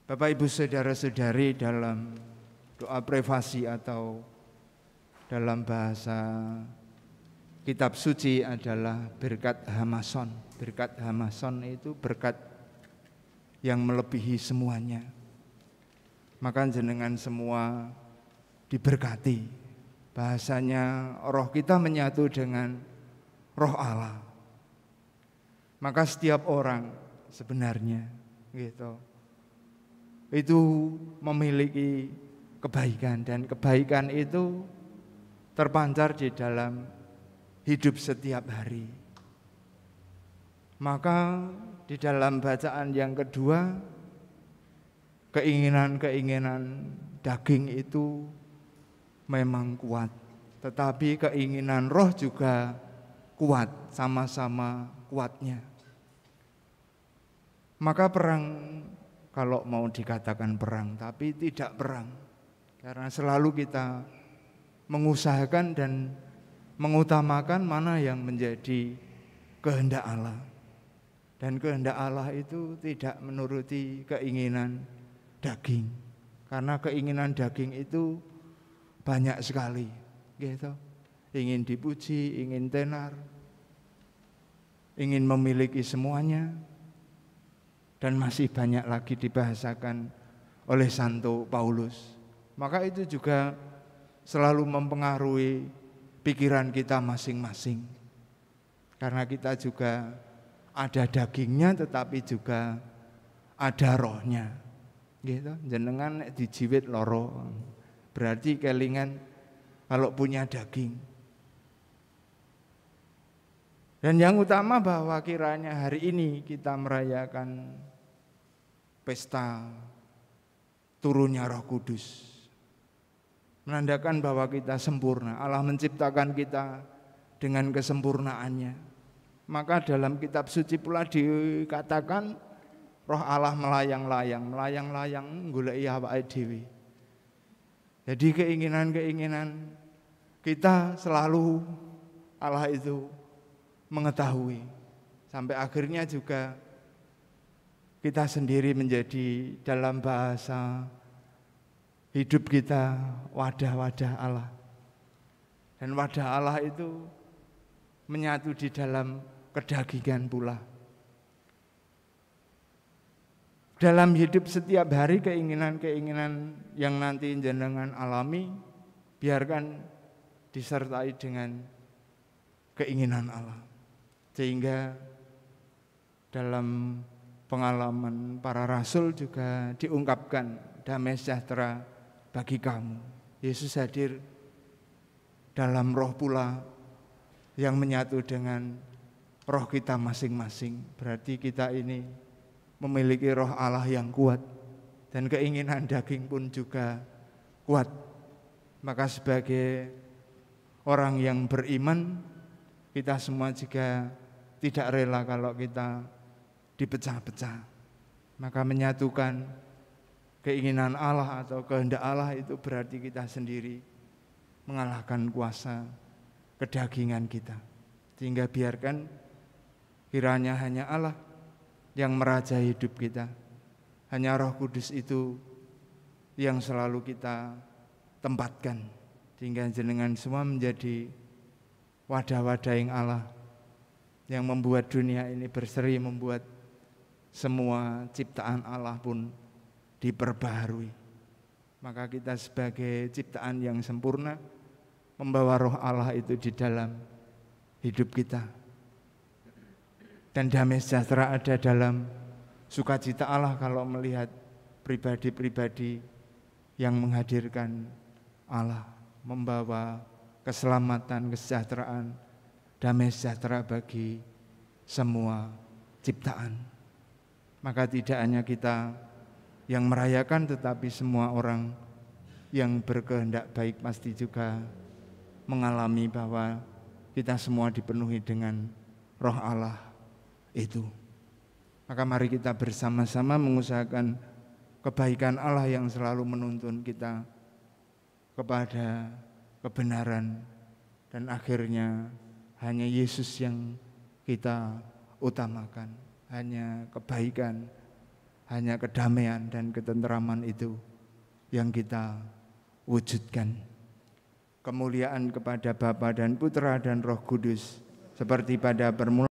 Bapak Ibu saudara-saudari, dalam doa privasi atau dalam bahasa kitab suci adalah berkat Hamason. Berkat Hamason itu berkat yang melebihi semuanya. Maka jenengan semua diberkati. Bahasanya roh kita menyatu dengan roh Allah. Maka setiap orang sebenarnya gitu, itu memiliki kebaikan, dan kebaikan itu terpancar di dalam hidup setiap hari. Maka di dalam bacaan yang kedua, keinginan-keinginan daging itu memang kuat, tetapi keinginan roh juga kuat, sama-sama kuatnya. Maka perang, kalau mau dikatakan perang, tapi tidak perang, karena selalu kita mengusahakan dan mengutamakan mana yang menjadi kehendak Allah. Dan kehendak Allah itu tidak menuruti keinginan daging, karena keinginan daging itu banyak sekali, gitu. Ingin dipuji, ingin tenar, ingin memiliki semuanya, dan masih banyak lagi dibahasakan oleh Santo Paulus. Maka itu juga selalu mempengaruhi pikiran kita masing-masing, karena kita juga ada dagingnya, tetapi juga ada rohnya, gitu. Jenengan dijiwit loro, berarti kelingan kalau punya daging. Dan yang utama bahwa kiranya hari ini kita merayakan pesta turunnya Roh Kudus, menandakan bahwa kita sempurna. Allah menciptakan kita dengan kesempurnaannya. Maka dalam kitab suci pula dikatakan Roh Allah melayang-layang goleki awake dhewe. Jadi keinginan-keinginan kita selalu Allah itu mengetahui, sampai akhirnya juga kita sendiri menjadi dalam bahasa hidup kita wadah-wadah Allah. Dan wadah Allah itu menyatu di dalam kedagingan pula. Dalam hidup setiap hari, keinginan-keinginan yang nanti jenengan alami, biarkan disertai dengan keinginan Allah. Sehingga dalam pengalaman para rasul juga diungkapkan damai sejahtera bagi kamu. Yesus hadir dalam roh pula yang menyatu dengan roh kita masing-masing. Berarti kita ini memiliki roh Allah yang kuat, dan keinginan daging pun juga kuat. Maka sebagai orang yang beriman, kita semua juga tidak rela kalau kita dipecah-pecah. Maka menyatukan keinginan Allah atau kehendak Allah itu berarti kita sendiri mengalahkan kuasa kedagingan kita. Sehingga biarkan kiranya hanya Allah yang merajai hidup kita. Hanya Roh Kudus itu yang selalu kita tempatkan, sehingga jenengan semua menjadi wadah-wadah yang Allah, yang membuat dunia ini berseri, membuat semua ciptaan Allah pun diperbaharui. Maka kita sebagai ciptaan yang sempurna membawa roh Allah itu di dalam hidup kita. Dan damai sejahtera ada dalam sukacita Allah kalau melihat pribadi-pribadi yang menghadirkan Allah, membawa keselamatan, kesejahteraan, damai sejahtera bagi semua ciptaan. Maka tidak hanya kita yang merayakan, tetapi semua orang yang berkehendak baik pasti juga mengalami bahwa kita semua dipenuhi dengan roh Allah itu. Maka mari kita bersama-sama mengusahakan kebaikan Allah yang selalu menuntun kita kepada kebenaran, dan akhirnya hanya Yesus yang kita utamakan, hanya kebaikan hanya kedamaian dan ketenteraman itu yang kita wujudkan. Kemuliaan kepada Bapa dan Putra dan Roh Kudus seperti pada permulaan